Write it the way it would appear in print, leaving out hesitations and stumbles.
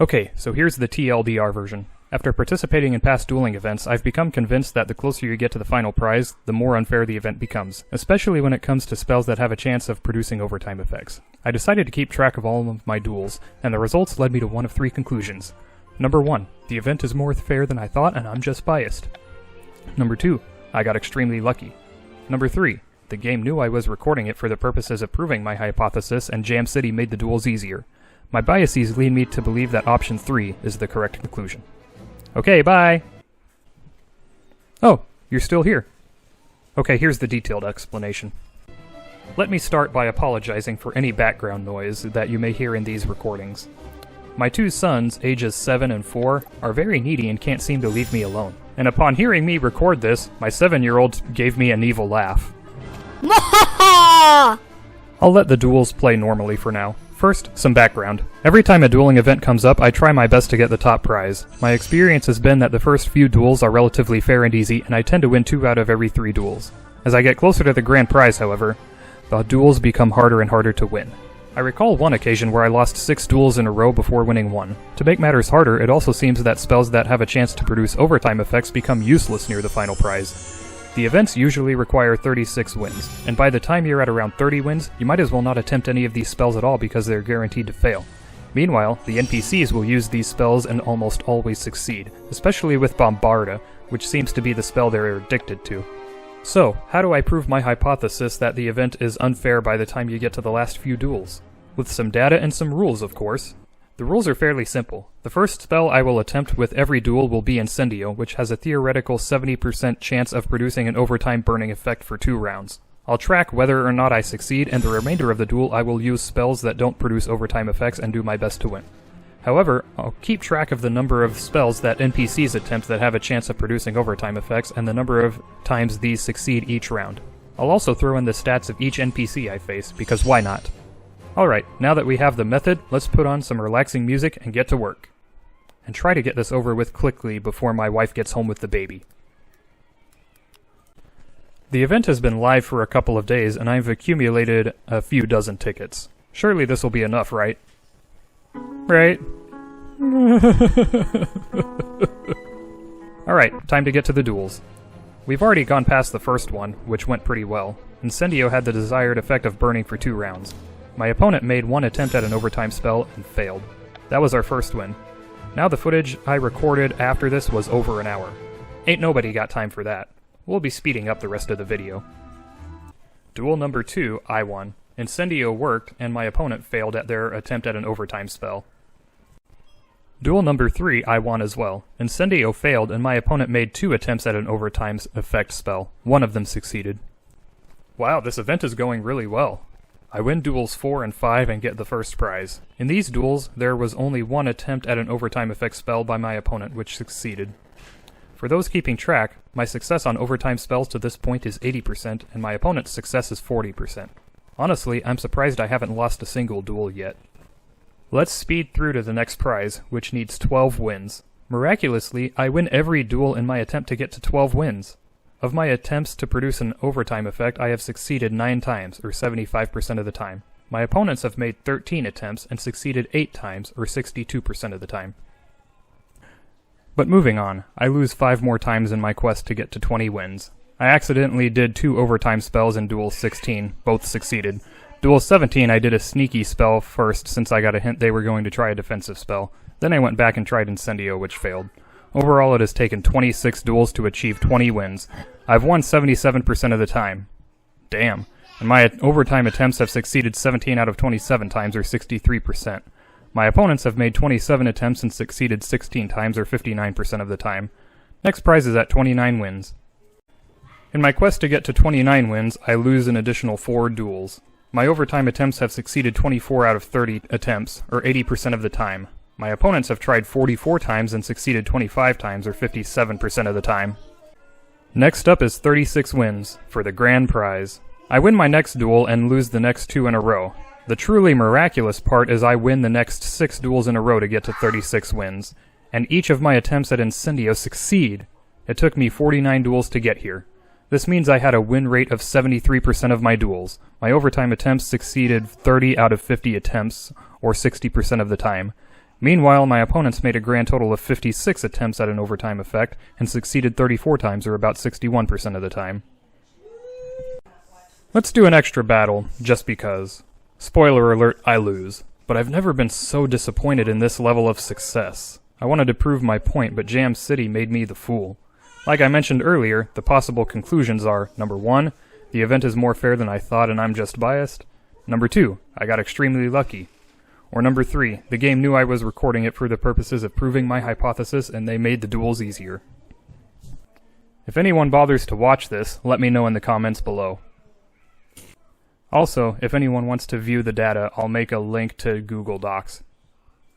Okay, so here's the TLDR version. After participating in past dueling events, I've become convinced that the closer you get to the final prize, the more unfair the event becomes, especially when it comes to spells that have a chance of producing overtime effects. I decided to keep track of all of my duels, and the results led me to one of three conclusions. Number 1, the event is more fair than I thought and I'm just biased. Number 2, I got extremely lucky. Number 3, the game knew I was recording it for the purposes of proving my hypothesis and Jam City made the duels easier. My biases lead me to believe that option 3 is the correct conclusion. Okay, bye! Oh, you're still here. Okay, here's the detailed explanation. Let me start by apologizing for any background noise that you may hear in these recordings. My two sons, ages 7 and 4, are very needy and can't seem to leave me alone. And upon hearing me record this, my 7-year-old gave me an evil laugh. I'll let the duels play normally for now. First, some background. Every time a dueling event comes up, I try my best to get the top prize. My experience has been that the first few duels are relatively fair and easy, and I tend to win 2 out of every 3 duels. As I get closer to the grand prize, however, the duels become harder and harder to win. I recall one occasion where I lost 6 duels in a row before winning 1. To make matters harder, it also seems that spells that have a chance to produce overtime effects become useless near the final prize. The events usually require 36 wins, and by the time you're at around 30 wins, you might as well not attempt any of these spells at all because they're guaranteed to fail. Meanwhile, the NPCs will use these spells and almost always succeed, especially with Bombarda, which seems to be the spell they're addicted to. So, how do I prove my hypothesis that the event is unfair by the time you get to the last few duels? With some data and some rules, of course. The rules are fairly simple. The first spell I will attempt with every duel will be Incendio, which has a theoretical 70% chance of producing an overtime burning effect for 2 rounds. I'll track whether or not I succeed, and the remainder of the duel I will use spells that don't produce overtime effects and do my best to win. However, I'll keep track of the number of spells that NPCs attempt that have a chance of producing overtime effects and the number of times these succeed each round. I'll also throw in the stats of each NPC I face, because why not? Alright, now that we have the method, let's put on some relaxing music and get to work. And try to get this over with quickly before my wife gets home with the baby. The event has been live for a couple of days and I've accumulated a few dozen tickets. Surely this will be enough, right? Right? Alright, time to get to the duels. We've already gone past the first one, which went pretty well. Incendio had the desired effect of burning for 2 rounds. My opponent made 1 attempt at an overtime spell and failed. That was our first win. Now the footage I recorded after this was over an hour. Ain't nobody got time for that. We'll be speeding up the rest of the video. Duel number 2, I won. Incendio worked, and my opponent failed at their attempt at an overtime spell. Duel number 3, I won as well. Incendio failed, and my opponent made 2 attempts at an overtime effect spell. 1 of them succeeded. Wow, this event is going really well. I win duels 4 and 5 and get the first prize. In these duels, there was only 1 attempt at an overtime effect spell by my opponent, which succeeded. For those keeping track, my success on overtime spells to this point is 80%, and my opponent's success is 40%. Honestly, I'm surprised I haven't lost a single duel yet. Let's speed through to the next prize, which needs 12 wins. Miraculously, I win every duel in my attempt to get to 12 wins. Of my attempts to produce an overtime effect, I have succeeded 9 times, or 75% of the time. My opponents have made 13 attempts and succeeded 8 times, or 62% of the time. But moving on, I lose 5 more times in my quest to get to 20 wins. I accidentally did 2 overtime spells in Duel 16, both succeeded. Duel 17 I did a sneaky spell first since I got a hint they were going to try a defensive spell. Then I went back and tried Incendio, which failed. Overall, it has taken 26 duels to achieve 20 wins. I've won 77% of the time. Damn. And my overtime attempts have succeeded 17 out of 27 times, or 63%. My opponents have made 27 attempts and succeeded 16 times, or 59% of the time. Next prize is at 29 wins. In my quest to get to 29 wins, I lose an additional 4 duels. My overtime attempts have succeeded 24 out of 30 attempts, or 80% of the time. My opponents have tried 44 times and succeeded 25 times, or 57% of the time. Next up is 36 wins, for the grand prize. I win my next duel and lose the next 2 in a row. The truly miraculous part is I win the next 6 duels in a row to get to 36 wins, and each of my attempts at Incendio succeed. It took me 49 duels to get here. This means I had a win rate of 73% of my duels. My overtime attempts succeeded 30 out of 50 attempts, or 60% of the time. Meanwhile, my opponents made a grand total of 56 attempts at an overtime effect and succeeded 34 times, or about 61% of the time. Let's do an extra battle, just because. Spoiler alert, I lose. But I've never been so disappointed in this level of success. I wanted to prove my point, but Jam City made me the fool. Like I mentioned earlier, the possible conclusions are, number 1, the event is more fair than I thought and I'm just biased. Number 2, I got extremely lucky. Or number 3, the game knew I was recording it for the purposes of proving my hypothesis and they made the duels easier. If anyone bothers to watch this, let me know in the comments below. Also, if anyone wants to view the data, I'll make a link to Google Docs.